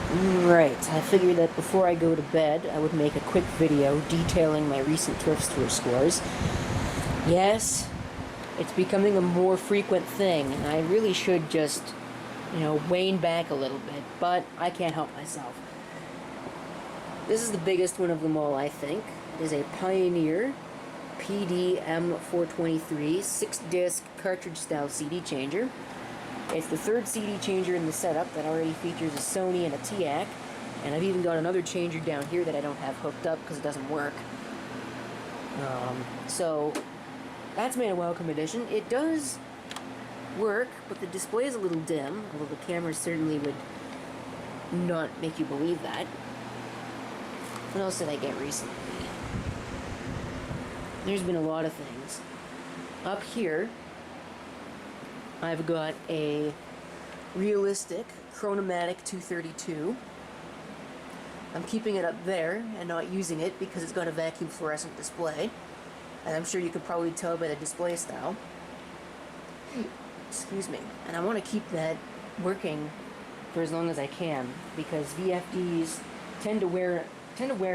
Right, I figured that before I go to bed, I would make a quick video detailing my recent Thrift store scores. Yes, it's becoming a more frequent thing, and I really should just, wane back a little bit, but I can't help myself. This is the biggest one of them all, I think. It is a Pioneer PDM423 6-disc cartridge-style CD changer. It's the third CD changer in the setup that already features a Sony and a TAC, and I've even got another changer down here that I don't have hooked up because it doesn't work. So that's made a welcome addition. It does work, but the display is a little dim, although the camera certainly would not make you believe that. What else did I get recently? There's been a lot of things. Up here, I've got a realistic Chronomatic 232. I'm keeping it up there and not using it because it's got a vacuum fluorescent display. And I'm sure you could probably tell by the display style. Excuse me. And I want to keep that working for as long as I can because VFDs tend to wear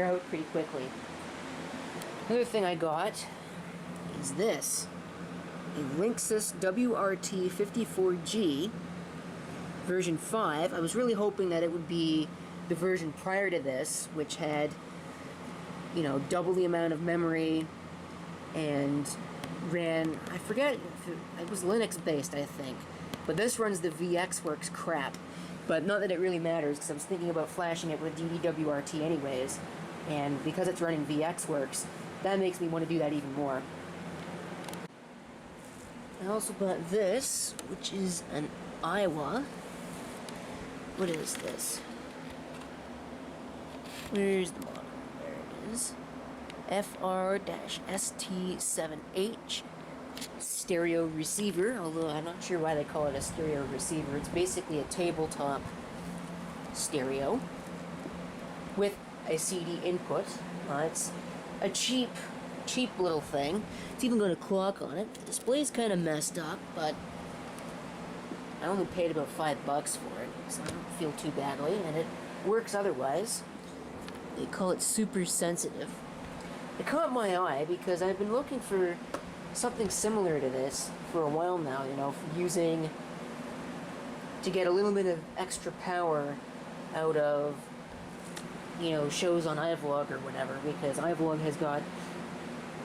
out pretty quickly. Another thing I got is this. A Linksys WRT54G version 5. I was really hoping that it would be the version prior to this, which had, double the amount of memory and ran, I forget, it was Linux based, I think. But this runs the VxWorks crap. But not that it really matters, because I was thinking about flashing it with DDWRT anyways. And because it's running VxWorks, that makes me want to do that even more. I also bought this, which is an Iowa. What is this? Where's the model? There it is. FR-ST7H stereo receiver, although I'm not sure why they call it a stereo receiver. It's basically a tabletop stereo with a CD input. It's a cheap little thing. It's even got a clock on it. The display's kind of messed up, but I only paid about $5 for it, so I don't feel too badly, and it works otherwise. They call it super sensitive. It caught my eye because I've been looking for something similar to this for a while now, for using to get a little bit of extra power out of, shows on iVlog or whatever, because iVlog has got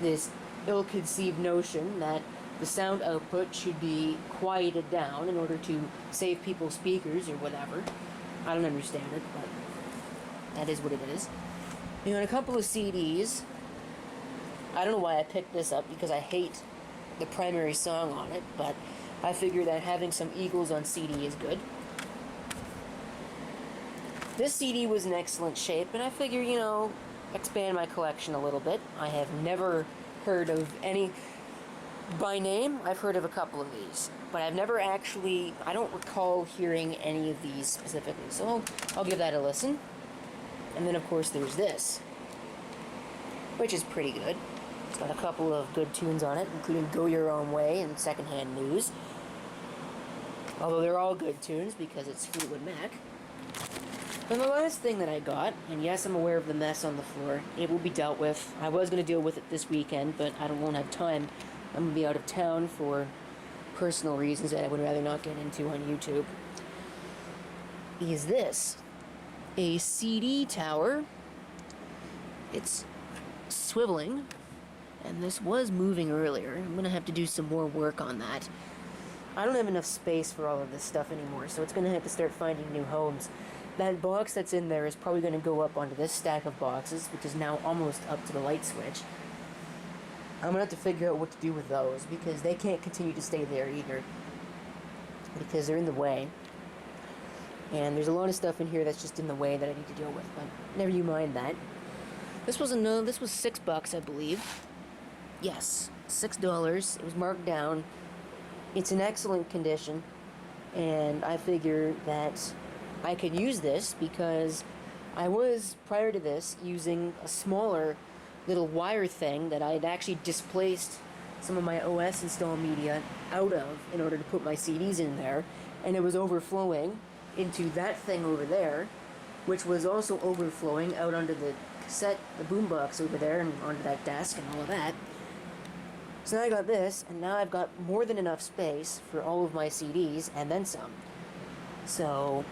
this ill-conceived notion that the sound output should be quieted down in order to save people's speakers or whatever. I don't understand it, but that is what it is. You got a couple of CDs. I don't know why I picked this up, because I hate the primary song on it, but I figure that having some Eagles on CD is good. This CD was in excellent shape, and I figure, expand my collection a little bit. I have never heard of any... By name, I've heard of a couple of these, but I've never actually... I don't recall hearing any of these specifically, so I'll give that a listen. And then, of course, there's this, which is pretty good. It's got a couple of good tunes on it, including Go Your Own Way and Secondhand News. Although they're all good tunes because it's Fleetwood Mac. And the last thing that I got, and yes, I'm aware of the mess on the floor, it will be dealt with. I was going to deal with it this weekend, but I won't have time. I'm going to be out of town for personal reasons that I would rather not get into on YouTube. Is this a CD tower? It's swiveling, and this was moving earlier. I'm going to have to do some more work on that. I don't have enough space for all of this stuff anymore, so it's going to have to start finding new homes. That box that's in there is probably going to go up onto this stack of boxes, which is now almost up to the light switch. I'm going to have to figure out what to do with those, because they can't continue to stay there either, because they're in the way. And there's a lot of stuff in here that's just in the way that I need to deal with, but never you mind that. This was $6, I believe. Yes, $6. It was marked down. It's in excellent condition, and I figure that I could use this because I was, prior to this, using a smaller little wire thing that I had actually displaced some of my OS install media out of in order to put my CDs in there, and it was overflowing into that thing over there, which was also overflowing out onto the cassette, the boombox over there, and onto that desk and all of that. So now I got this, and now I've got more than enough space for all of my CDs, and then some. So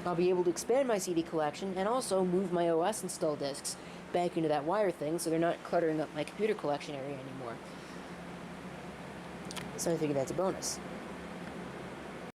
I'll be able to expand my CD collection, and also move my OS install discs back into that wire thing, so they're not cluttering up my computer collection area anymore. So I figured that's a bonus.